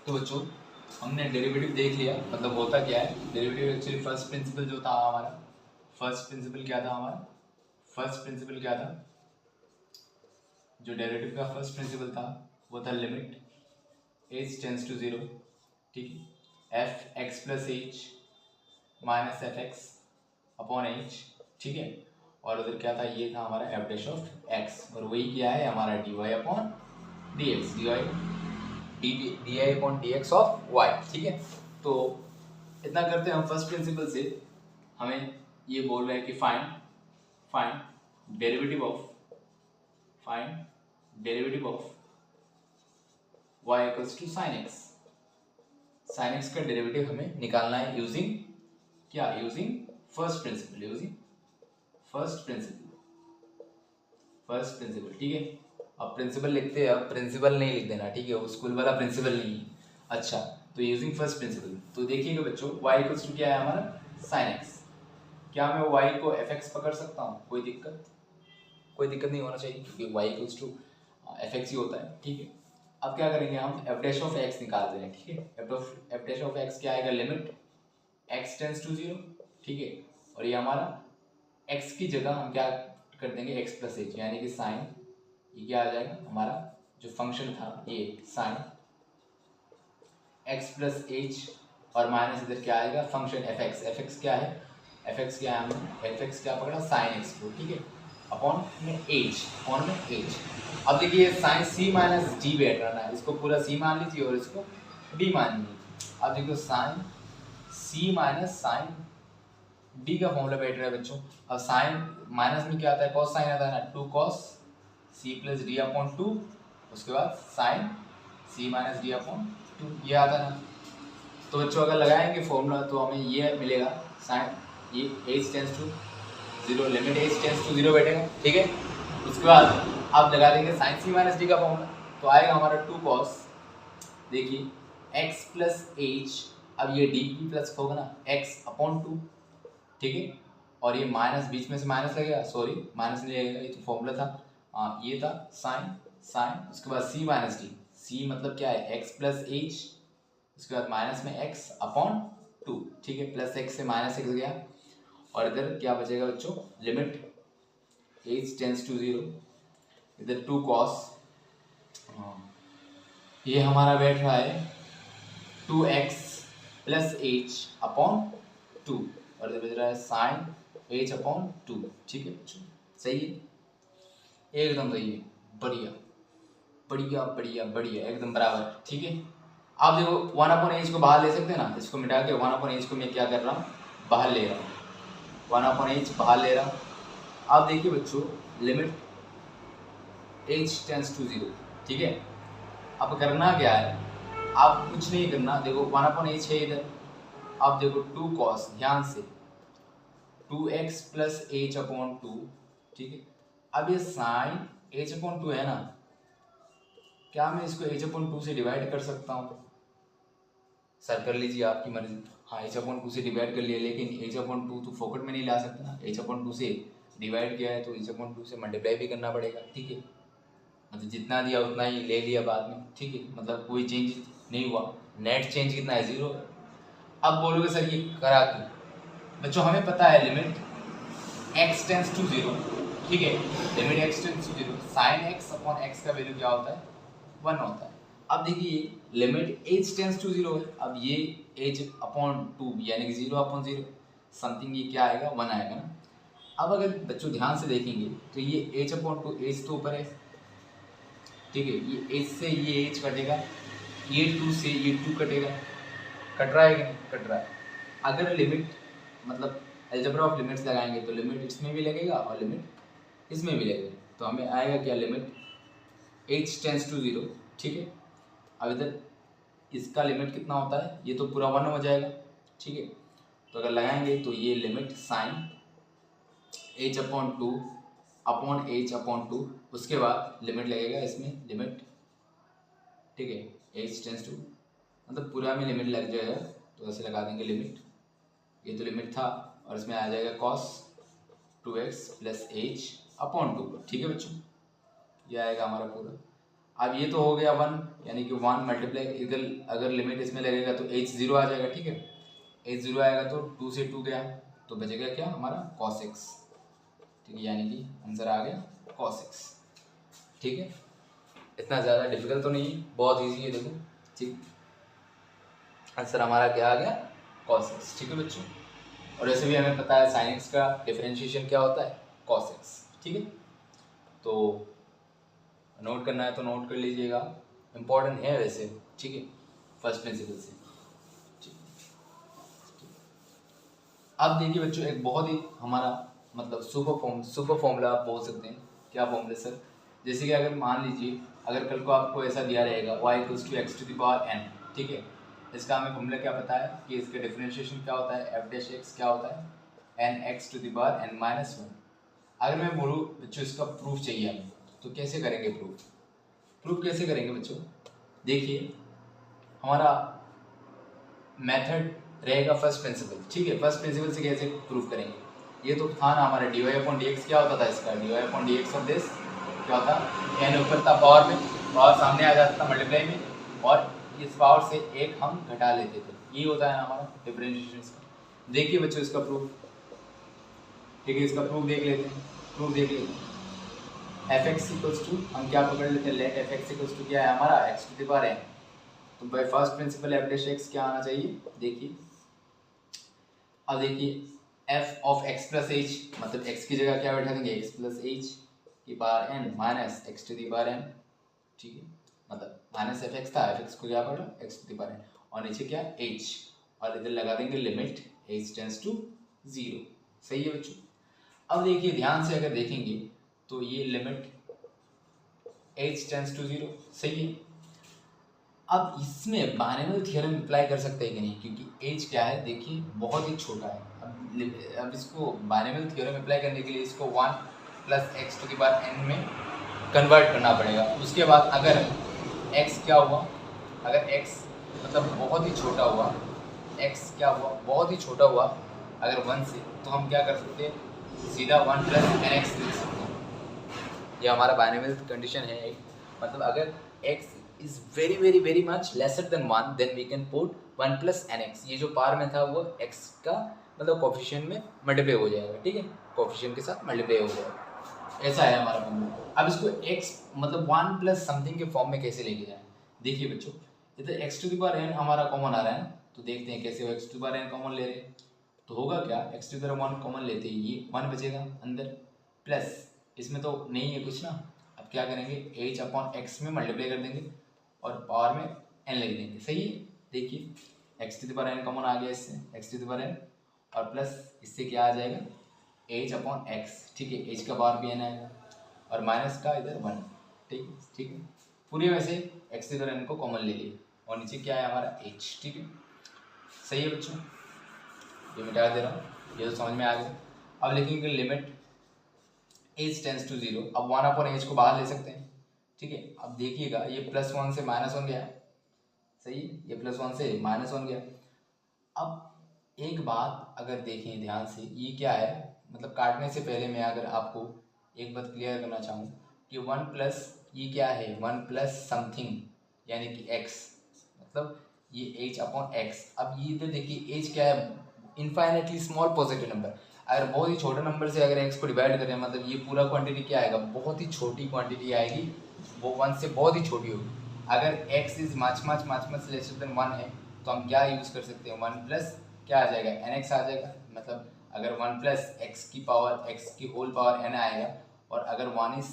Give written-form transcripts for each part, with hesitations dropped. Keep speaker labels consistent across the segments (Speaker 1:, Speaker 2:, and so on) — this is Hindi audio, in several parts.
Speaker 1: तो बच्चों हमने डेरिवेटिव देख लिया, मतलब होता क्या है डेरिवेटिव। एक्चुअली फर्स्ट प्रिंसिपल जो था हमारा, फर्स्ट प्रिंसिपल क्या था हमारा, फर्स्ट प्रिंसिपल क्या था, जो डेरिवेटिव का फर्स्ट प्रिंसिपल था वो था limit H tends to zero, ठीक है, f x plus H minus F x upon h, ठीक है। और उधर क्या था, ये था हमारा एफ डैश ऑफ एक्स, और वही क्या है हमारा d y upon d x, d i upon d x of y, ठीक है। तो इतना करते हैं हम फर्स्ट प्रिंसिपल से। हमें ये बोल रहे हैं कि find derivative of y equals to sine x. Sine x का डेरिवेटिव हमें निकालना है यूजिंग क्या, यूजिंग फर्स्ट प्रिंसिपल, ठीक है। अब प्रिंसिपल लिखते हैं, अब प्रिंसिपल नहीं लिख देना, ठीक है, वो स्कूल वाला प्रिंसिपल नहीं है। अच्छा, तो यूजिंग फर्स्ट प्रिंसिपल, तो देखिएगा बच्चों y इक्वल्स टू क्या है हमारा साइन एक्स। क्या मैं y को एफ एक्स पकड़ सकता हूँ, कोई दिक्कत नहीं होना चाहिए, क्योंकि y equals to f x ही होता है, ठीक है। अब क्या करेंगे हम, एफ डैश ऑफ एक्स निकाल रहे हैं, ठीक है। एफ डैश ऑफ एक्स क्या आएगा, limit x tends to zero, ठीक है। और ये हमारा x की जगह हम क्या कर देंगे, एक्स प्लस एच, यानी कि साइन, ये क्या आ जाएगा हमारा जो फंक्शन था ये साइन एक्स प्लस एच, और माइनस इधर क्या आएगा फंक्शन एफ एक्स क्या है, हमने एफ एक्स क्या पकड़ा साइन एक्स को, ठीक है, अपॉन में एच। अब देखिए साइन सी माइनस डी बैठ रहा है, इसको पूरा सी मान लीजिए और इसको डी मान लीजिए। अब देखो sign c minus sign D का फॉर्मूला बैठ रहा है बच्चों। अब साइन माइनस में क्या आता है, कॉस साइन आता है ना, two cos c plus d upon two, उसके बाद sine c minus d upon two, ये आता है ना। तो बच्चों अगर लगाएंगे फॉर्मूला तो हमें ये मिलेगा, साइन ये h tends to zero, limit H tends to zero बैठेगा, ठीक है। उसके बाद आप लगा देंगे साइन सी माइनस डी का फॉर्मूला, तो आएगा हमारा टू कॉस, देखिए एक्स प्लस एच, अब ये डी की प्लस होगा ना एक्स अपॉन टू, ठीक है। और ये माइनस बीच में से माइनस लगेगा, सॉरी माइनस नहीं लगेगा, ये तो फॉर्मूला था, ये था साइन, उसके बाद सी माइनस डी, सी मतलब क्या है एक्स प्लस एच, उसके बाद माइनस में एक्स अपॉन टू, ठीक है, प्लस एक्स से माइनस एक्स गया, और इधर क्या बचेगा बच्चों, limit H tends to zero, इधर टू कॉस, ये हमारा बैठ रहा है two x plus h upon two, और इधर बच रहा है साइन एच अपॉन टू, ठीक है बच्चों, सही है, एकदम सही है, बढ़िया बढ़िया बढ़िया बढ़िया, एकदम बराबर, ठीक है। आप देखो वन अपॉन एच को बाहर ले सकते हैं ना, इसको मिटा के वन अपॉन एच को मैं क्या कर रहा हूँ, बाहर ले रहा हूँ, वन अपॉन एच बाहर ले रहा हूँ। आप देखिए बच्चों limit H tends to zero, ठीक है। अब करना क्या है, आप कुछ नहीं करना, देखो वन अपॉन एच है इधर, अब देखो टू कॉस, ध्यान से two x plus h upon two, ठीक है। अब ये साइन एच अपॉन टू है ना, क्या मैं इसको एच अपॉन टू से डिवाइड कर सकता हूँ, सर कर लीजिए आपकी मर्जी। हाँ एच अपॉन टू से डिवाइड कर लिया, लेकिन एच अपॉन टू तो फोकट में नहीं ला सकते ना, एच अपॉन टू से डिवाइड किया है तो एच अपॉन टू से मल्टीप्लाई भी करना पड़ेगा, ठीक है। मतलब जितना दिया उतना ही ले लिया बाद में, ठीक है, मतलब कोई चेंज नहीं हुआ, नेट चेंज कितना है, जीरो। अब बोलोगे सर ये करा क्यों, बच्चों हमें पता है limit x tends to zero, ठीक है, limit x tends to zero, sine x upon x का वैल्यू क्या होता है, वन होता है। अब देखिए limit H tends to zero है, अब ये एच अपॉन टू यानी कि जीरो अपॉन जीरो समथिंग, ये क्या आएगा, वन आएगा ना। अब अगर बच्चों ध्यान से देखेंगे तो ये एच अपॉन टू, एच तो ऊपर है, ठीक है, ये एच से ये एच कटेगा, ये टू से ये टू कटेगा, कट रहा है कि नहीं कट रहा है। अगर लिमिट मतलब अलजेब्रा ऑफ लिमिट्स लगाएंगे तो लिमिट इसमें भी लगेगा और लिमिट इसमें भी लगेगा, तो हमें आएगा क्या, limit H tends to zero, ठीक है। अब इधर इसका लिमिट कितना होता है, ये तो पूरा वन हो जाएगा, ठीक है। तो अगर लगाएंगे तो ये limit sine H upon two upon H upon two, उसके बाद लिमिट लगेगा इसमें, लिमिट, ठीक है, एच टेंस टू, मतलब पूरा में लिमिट लग जाएगा, तो ऐसे लगा देंगे लिमिट, ये तो लिमिट था, और इसमें आ जाएगा cos two x plus h upon two, ठीक है बच्चों, ये आएगा हमारा पूरा। अब ये तो हो गया 1, यानी कि 1 मल्टीप्लाई, इधर अगर लिमिट इसमें लगेगा तो h 0 आ जाएगा, ठीक है। h 0 आएगा तो 2 से 2 गया तो बचेगा क्या हमारा cos x, ठीक है, यानी कि आंसर आ गया cos x, ठीक है। इतना ज़्यादा डिफिकल्ट तो नहीं है, बहुत ईजी है, देखो, ठीक। आंसर हमारा क्या आ गया cos x, ठीक है बच्चों। और ऐसे भी हमें पता है sin x का डिफरेंशिएशन क्या होता है cos x, ठीक है। तो नोट करना है तो नोट कर लीजिएगा, इम्पोर्टेंट है वैसे, ठीक है, फर्स्ट प्रिंसिपल से, ठीक। अब देखिए बच्चों, एक बहुत ही हमारा मतलब सुपर फॉर्मूला आप बोल सकते हैं। क्या फॉर्मूला सर? जैसे कि अगर मान लीजिए अगर कल को आपको ऐसा दिया रहेगा y = x⁴n, ठीक है, इसका हमें फॉर्मूला क्या पता है कि इसका डिफरेंशिएशन क्या होता है, f' क्या होता है nx⁴n-1। अगर मैं बोलूँ बच्चों इसका प्रूफ चाहिए हमें, तो कैसे करेंगे प्रूफ कैसे करेंगे बच्चों? देखिए हमारा मेथड रहेगा फर्स्ट प्रिंसिपल, ठीक है। फर्स्ट प्रिंसिपल से कैसे प्रूफ करेंगे? ये तो था ना हमारा dy/dx, क्या होता था इसका dy/dx ऑफ दिस क्या होता, n ऊपर था पावर में, पावर सामने आ जाता था मल्टीप्लाई में, और इस पावर से एक हम घटा लेते थे, ये होता है ना हमारा डिफरेंशिएशन इसका। देखिए बच्चों इसका प्रूफ, ठीक है, इसका प्रूफ देख लेते हैं। fx = हम क्या पकड़ लेते हैं, लेट fx = क्या है हमारा x⁴n। तो बाय फर्स्ट प्रिंसिपल f' क्या आना चाहिए, देखिए। अब देखिए f of x plus h, मतलब x की जगह क्या बैठा देंगे, x प्लस h की पावर n माइनस x⁴n, ठीक है, मतलब माइनस fx था, fx को क्या पढ़ा x⁴n, और नीचे क्या h, और इधर लगा देंगे लिमिट h टेंड्स टू 0। सही है बच्चों। अब देखिए ध्यान से अगर देखेंगे तो ये लिमिट h टेंड्स टू 0, सही है। अब इसमें बाइनोमियल थ्योरम अप्लाई कर सकते हैं कि नहीं, क्योंकि h क्या है देखिए बहुत ही छोटा है। अब इसको बाइनोमियल थ्योरम अप्लाई करने के लिए इसको 1 + x⁴n में कन्वर्ट करना पड़ेगा। उसके बाद अगर x क्या हुआ, अगर x मतलब बहुत ही छोटा हुआ, x क्या हुआ बहुत ही छोटा हुआ अगर 1 से, तो हम क्या कर सकते हैं, सीधा 1 + nx लिख सकते हैं। ये हमारा बाइनोमियल कंडीशन है एक, मतलब अगर x is very much lesser than 1 then we can put 1 + nx। ये जो पावर में था वो x का मतलब कोफिशिएंट में मल्टीप्लाई हो जाएगा, ठीक है, कोफिशिएंट के साथ मल्टीप्लाई हो जाएगा। ऐसा है हमारा फॉर्मूला। अब इसको x मतलब 1 + समथिंग के फॉर्म में कैसे लेके जाए, देखिए बच्चों, इधर x⁴n हमारा कॉमन आ रहा है ना, तो देखते हैं कैसे वो x⁴n कॉमन ले रहे हैं। तो होगा क्या, x⁴1 कॉमन लेते ही ये 1 बचेगा अंदर, प्लस इसमें तो नहीं है कुछ ना, अब क्या करेंगे h/x में मल्टीप्लाई कर देंगे और पावर में n लिख देंगे, सही है। देखिए x⁴n कॉमन आ गया इससे, x⁴n और प्लस इससे क्या आ जाएगा h/x, ठीक है, h का पावर भी n आएगा और माइनस का इधर 1, ठीक है। पूरे में से x⁴n को कॉमन ले लिए और नीचे क्या है हमारा h, ठीक है, सही है बच्चों। ये मिटा दे रहा हूँ, ये तो समझ में आ गया। अब लिखेंगे लिमिट h टेंड्स टू 0। अब 1/h को बाहर ले सकते हैं, ठीक है। अब देखिएगा ये +1 से -1 गया, सही है, ये +1 से -1 गया। अब एक बात अगर देखें ध्यान से, ये क्या है, मतलब काटने से पहले मैं अगर आपको एक बात क्लियर करना चाहूँ कि 1 प्लस ये क्या है, 1 + समथिंग यानी कि x, मतलब ये h/x। अब ये इधर देखिए h क्या है, इनफाइनेटली स्मॉल पॉजिटिव नंबर। अगर बहुत ही छोटे नंबर से अगर x को डिवाइड करें, मतलब ये पूरा क्वांटिटी क्या आएगा, बहुत ही छोटी क्वांटिटी आएगी, वो 1 से बहुत ही छोटी होगी। अगर x is much lesser than 1 है तो हम क्या यूज़ कर सकते हैं, 1 प्लस क्या आ जाएगा nx आ जाएगा। मतलब अगर 1 + x की पावर x की होल पावर n आएगा, और अगर 1 is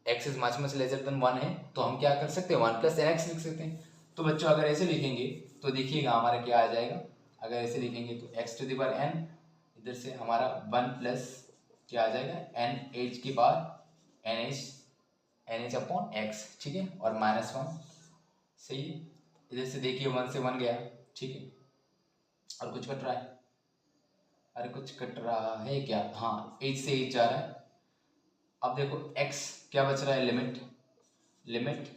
Speaker 1: x is much lesser than 1 है तो हम क्या कर सकते हैं, 1 + nx लिख सकते हैं। तो बच्चों अगर ऐसे लिखेंगे तो देखिएगा हमारा क्या आ जाएगा, अगर ऐसे लिखेंगे तो x⁴n इधर से हमारा 1 प्लस क्या आ जाएगा n h की पावर nh/x, ठीक है, और -1, सही है। इधर से देखिए 1 से 1 गया, ठीक है, और कुछ कट रहा है, अरे कुछ कट रहा है क्या, हाँ h से h जा रहा है। अब देखो x क्या बच रहा है, लिमिट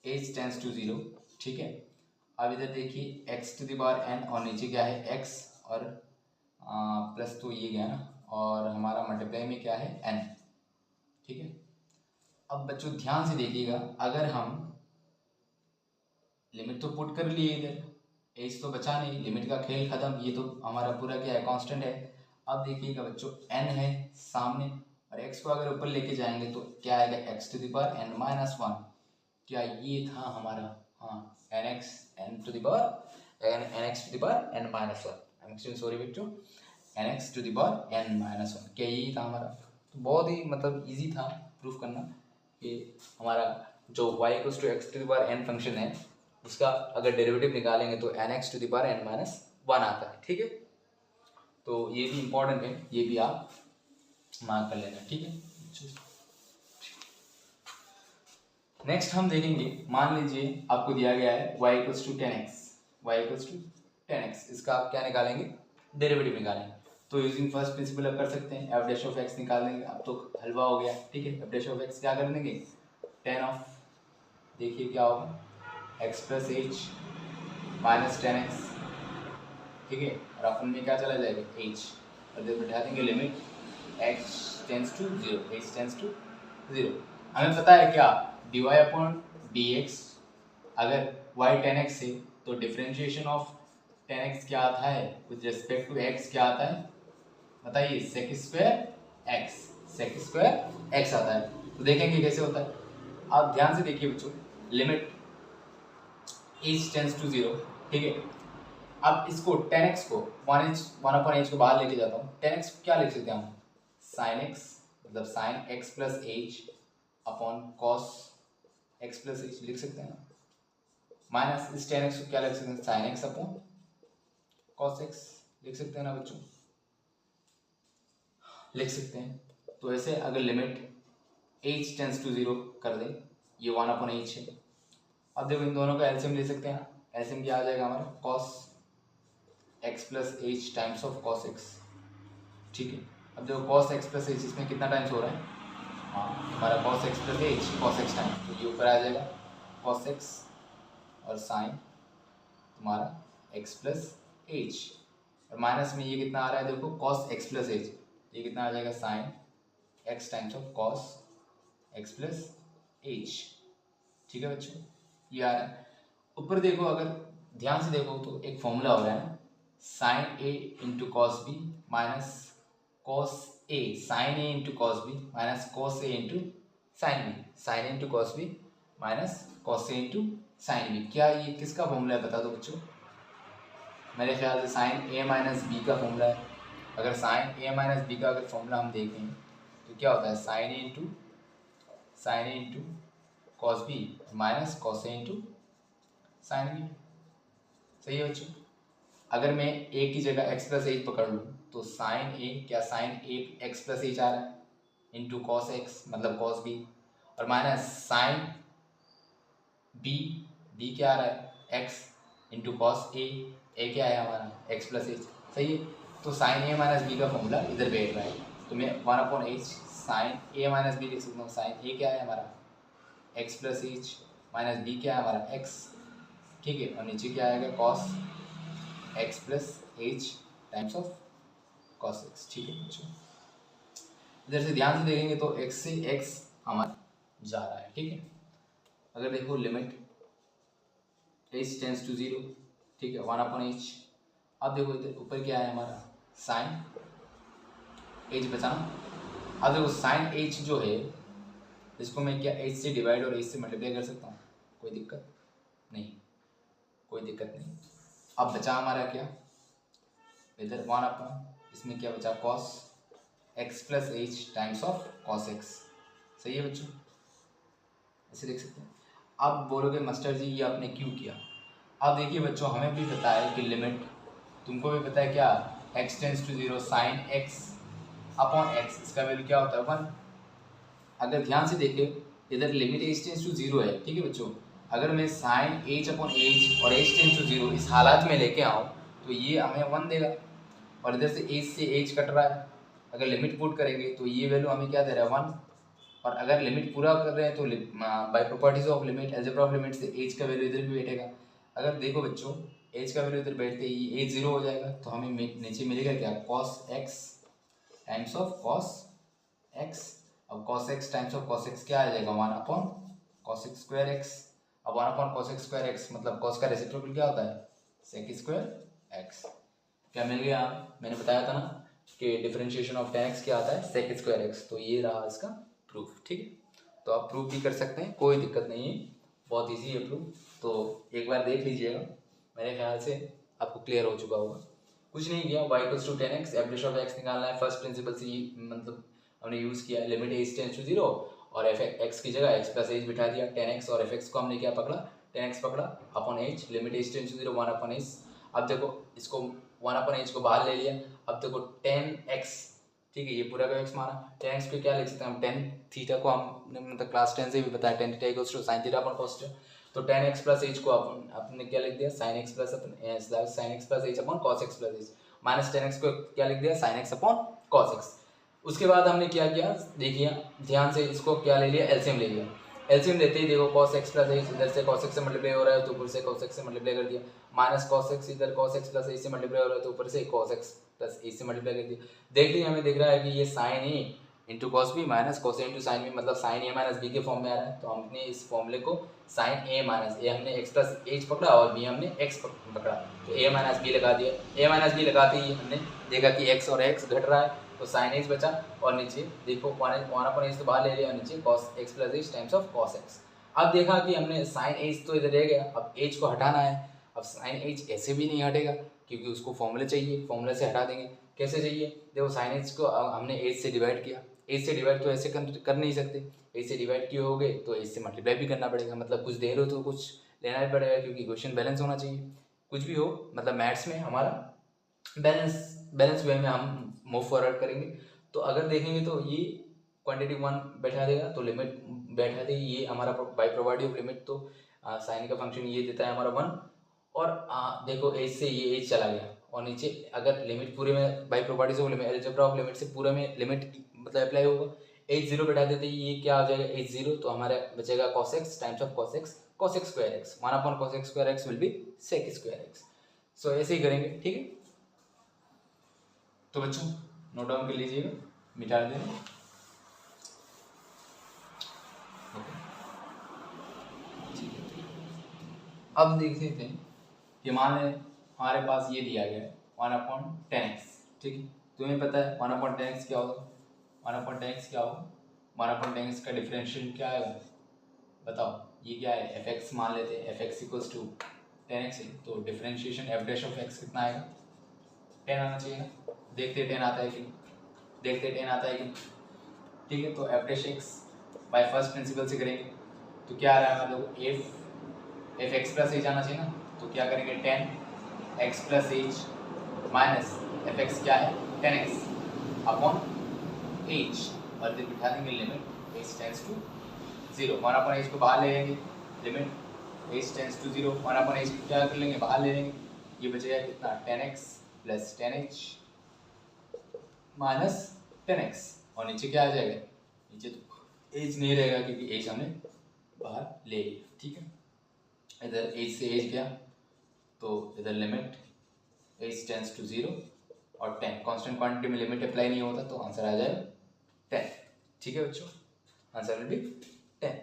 Speaker 1: h टेंड्स टू 0, ठीक है। अब इधर देखिए x⁴n और नीचे क्या है x और प्लस तो ये गया ना, और हमारा मल्टीप्लाई में क्या है n, ठीक है। अब बच्चों ध्यान से देखिएगा, अगर हम लिमिट तो पुट कर लिए इधर, एज तो बचा नहीं, लिमिट का खेल खत्म, ये तो हमारा पूरा क्या है कांस्टेंट है। अब देखिएगा बच्चों n है सामने, और x को अगर ऊपर लेके जाएंगे तो क्या आएगा, x to the power n minus one. क्या ये था हमारा, हाँ nx n to the power nx to the power n minus one, I am actually sorry बच्चों, nx to the power n minus one, क्या यही था हमारा। तो बहुत ही मतलब इजी था प्रूफ करना कि हमारा जो y equals to x to the power n function है उसका अगर डेरिवेटिव निकालेंगे तो nx to the power n minus one आता है, ठीक है। तो ये भी इंपॉर्टेंट है, ये भी आप मार्क कर लेना, ठीक है। नेक्स्ट हम देखेंगे, मान लीजिए आपको दिया गया है y equals to 10x, y equals to 10x, इसका आप क्या निकालेंगे, डेरिवेटिव निकालेंगे। तो यूजिंग फर्स्ट प्रिंसिपल आप कर सकते हैं, एफ डैश ऑफ एक्स निकाल देंगे, अब तो हलवा हो गया, ठीक है। एफ डैश ऑफ एक्स क्या कर देंगे, 10 ऑफ, देखिए क्या होगा, x plus H minus 10x, ठीक है, और अपन में क्या चला जाएगा h, और जब बैठा देंगे limit h tends to zero, h tends to zero. हमें पता है क्या, dy अपॉन dx, अगर y 10x है तो डिफरेंशिएशन ऑफ 10x क्या आता है विद रिस्पेक्ट टू x, क्या आता है बताइए, sec square x, sec square x आता है। तो देखेंगे कैसे होता है, आप ध्यान से देखिए बच्चों, limit h tends to zero, ठीक है। अब इसको 10x को 1/h को बाहर लेके जाता हूँ, 10x को क्या लिख सकते हैं हम, sin x, मतलब sin x plus h upon cos x plus h लिख सकते हैं ना, माइनस इस 10x को क्या लिख सकते हैं, sin x upon cos x लिख सकते हैं ना बच्चों, लिख सकते हैं। तो ऐसे अगर limit h tends to zero कर दे, ये 1/h है। अब देखो इन दोनों का एलसीएम ले सकते हैं, एलसीएम क्या आ जाएगा हमारा, cos x plus h times of cos x, ठीक है। अब देखो cos x प्लस h इसमें कितना टाइम्स हो रहा है, हाँ हमारा cos x plus h cos x time, तो ये ऊपर आ जाएगा cos x और साइन तुम्हारा x प्लस h, और माइनस में ये कितना आ रहा है देखो cos x प्लस h, ये कितना आ जाएगा sine x times of cos x plus h, ठीक है बच्चों, ये आ रहा है। ऊपर देखो, अगर ध्यान से देखो तो एक फॉर्मूला हो रहा है ना, sine a into cos B minus cos A, sine A into cos B minus cos A into sine B, sine A into cos B minus cos A into sine B. क्या ये किसका फॉर्मूला है बता दो बच्चों, मेरे ख्याल से साइन ए माइनस बी का फॉर्मूला है। अगर साइन ए माइनस बी का अगर फॉर्मूला हम देखें तो क्या होता है, sine A into cos B minus cos A into sine B, सही है बच्चों। अगर मैं ए की जगह एक्स प्लस एच पकड़ लूँ तो साइन ए, क्या साइन ए एक्स प्लस एच आ रहा है इंटू कॉस एक्स मतलब कॉस बी, और माइनस साइन बी, बी क्या आ रहा है एक्स इंटू कॉस ए क्या है हमारा एक्स प्लस एच, सही है। तो साइन ए माइनस बी का फॉर्मूला इधर बैठ रहा है, तो मैं 1/h sign A minus B लिख सकता हूँ, साइन ए क्या है हमारा X plus H minus B क्या है हमारा एक्स, ठीक है, और नीचे क्या आएगा cos x plus H times of cos x, ठीक है बच्चों। इधर से ध्यान से देखेंगे तो x से x हमारा जा रहा है, ठीक है। अगर देखो limit h tends to zero, ठीक है, 1/h। अब देखो इधर ऊपर क्या है हमारा साइन h बचाना, अब देखो साइन h जो है इसको मैं क्या h से डिवाइड और h से मल्टीप्लाई कर सकता हूँ, कोई दिक्कत नहीं, कोई दिक्कत नहीं। अब बचा हमारा क्या, इधर 1/, इसमें क्या बचा cos x plus H times of cos x, सही है बच्चों, ऐसे देख सकते हैं। अब बोलोगे मास्टर जी ये आपने क्यों किया, अब देखिए बच्चों हमें भी पता है कि लिमिट, तुमको भी पता है क्या, x tends to zero sine x upon x, इसका वैल्यू क्या होता है 1। अगर ध्यान से देखें इधर limit h tends to zero है, ठीक है बच्चों, अगर मैं साइन h अपॉन h और h टेंस टू जीरो इस हालात में लेके आऊँ तो ये हमें 1 देगा, और इधर से h से h कट रहा है, अगर लिमिट पुट करेंगे तो ये वैल्यू हमें क्या दे रहा है 1, और अगर लिमिट पूरा कर रहे हैं तो by properties of limit, algebra of limit से h का वैल्यू इधर भी बैठेगा। अगर देखो बच्चों h का वैल्यू इधर बैठते ही h 0 हो जाएगा, तो हमें नीचे मिलेगा क्या cos x times of cos x अब cos x times of cos x क्या आ जाएगा 1 upon cos x square x। अब 1 upon cos x square x मतलब cos का रेसिप्रोकल क्या होता है sec स्क्वायर x। क्या मिल गया? मैंने बताया था ना कि डिफरेंशिएशन ऑफ tan x क्या आता है sec स्क्वायर x। तो ये रहा इसका प्रूफ। ठीक है, तो आप प्रूफ भी कर सकते हैं, कोई दिक्कत नहीं है, बहुत इजी है प्रूफ। तो एक बार देख लीजिएगा, मेरे ख्याल से आपको क्लियर हो चुका होगा। कुछ नहीं किया, y equals to 10x average of x निकालना है। फर्स्ट प्रिंसिपल से मतलब हमने यूज़ किया लिमिट h टेंड्स टू 0 और x की जगह x प्लस h बिठा दिया। 10x और fx को हमने क्या पकड़ा 10x पकड़ा upon h, limit h tends to 0 1 upon h। अब देखो इसको 1 अपॉन h को बाहर ले लिया। अब देखो 10x, ठीक है, ये पूरा का x माना। 10x को क्या लिख सकते हैं हम, 10 थीटा को हमने मतलब क्लास 10 से भी बताया tan theta equals to sin theta upon cos theta. तो tan x प्लस h को अपने क्या लिख दिया sin x plus sin x plus h upon cos x plus h, minus tan x को क्या लिख दिया sin x upon cos x। उसके बाद हमने क्या किया, देखिए ध्यान से, इसको क्या ले लिया एलसीएम ले लिया। एलसीएम लेते ही देखो cos x प्लस h इधर से cos x से मल्टीप्लाई हो रहा है तो ऊपर से cos x से मल्टीप्लाई कर दिया, माइनस cos x इधर cos x प्लस h से मल्टीप्लाई हो रहा है तो ऊपर से cos x प्लस h से मल्टीप्लाई कर दिया। देख लीजिए हमें दिख रहा है कि ये sin a into cos B minus cos A into sine B मतलब साइन ए माइनस बी के फॉर्म में आ रहा है। तो हमने इस फॉर्मूले को साइन ए माइनस ए हमने एक्स प्लस एच पकड़ा और बी हमने एक्स पकड़ा, तो ए माइनस बी लगा दिया। ए माइनस बी लगाते ही हमने देखा कि एक्स और एक्स घट रहा है तो साइन एच बचा और नीचे देखो वन अपॉन एच तो बाहर ले लिया और नीचे cos x plus H times of cos x. अब देखा कि हमने साइन एच तो इधर रह गया, अब एच को हटाना है। अब साइन एच ऐसे भी नहीं हटेगा क्योंकि उसको फॉर्मूले चाहिए, फॉर्मूले से हटा देंगे। कैसे चाहिए, देखो साइन एच को हमने एच से डिवाइड किया, एच से डिवाइड तो ऐसे कर नहीं सकते, एच से डिवाइड किए हो गए तो एच से मल्टीप्लाई भी करना पड़ेगा, मतलब कुछ दे रहे हो तो कुछ लेना भी पड़ेगा क्योंकि इक्वेशन बैलेंस होना चाहिए। कुछ भी हो मतलब मैथ्स में हमारा बैलेंस वे में हम मूव फॉरवर्ड करेंगे। तो अगर देखेंगे तो ये क्वांटिटी 1 बैठा देगा तो लिमिट बैठा दे, ये हमारा बाई प्रोपर्टी ऑफ लिमिट, तो साइन का फंक्शन ये देता है हमारा 1 और देखो एच से ये एच चला गया और नीचे अगर लिमिट पूरे में by properties of limit algebra of limit से पूरे में लिमिट मतलब अप्लाई होगा, एच जीरो बैठा देते ये क्या आ जाएगा एच जीरो, तो हमारा बचेगा cos x times of cos x square x 1 upon cos x square x will be sec square x। सो ऐसे ही करेंगे। ठीक है, तो बच्चों नोट डाउन कर लीजिएगा, मिटा देंगे। अब देख लेते हैं कि मान लें हमारे पास ये दिया गया है 1/10x। ठीक है, तुम्हें पता है 1/10x क्या होगा, 1/10x क्या होगा, 1/10x का डिफरेंशियल क्या आएगा बताओ, ये क्या है fx मान लेते हैं, fx इक्वल्स टू 10x है तो differentiation f dash of x कितना आएगा 10 आना चाहिए ना, देखते 10 आता है कि देखते 10 आता है कि। ठीक है, तो f dash x by first principle से करेंगे तो क्या आ रहा है मतलब एफ एक्स प्लस एच आना चाहिए ना, तो क्या करेंगे 10x plus H minus F X क्या है 10x अपॉन एच और फिर बिठा देंगे limit H tends to 0, 1 upon H को बाहर ले लेंगे, limit H tends to 0 1 upon H क्या कर लेंगे बाहर ले लेंगे, ये बचेगा कितना 10x plus 10h minus 10x और नीचे क्या आ जाएगा, नीचे तो एच नहीं रहेगा क्योंकि एच हमने बाहर ले लिया। ठीक है, इधर एच से एच गया तो इधर लिमिट एच टेंस टू 0 और 10 कांस्टेंट क्वांटिटी में लिमिट अप्लाई नहीं होता तो आंसर आ जाएगा 10। ठीक है बच्चों, आंसर विल बी 10।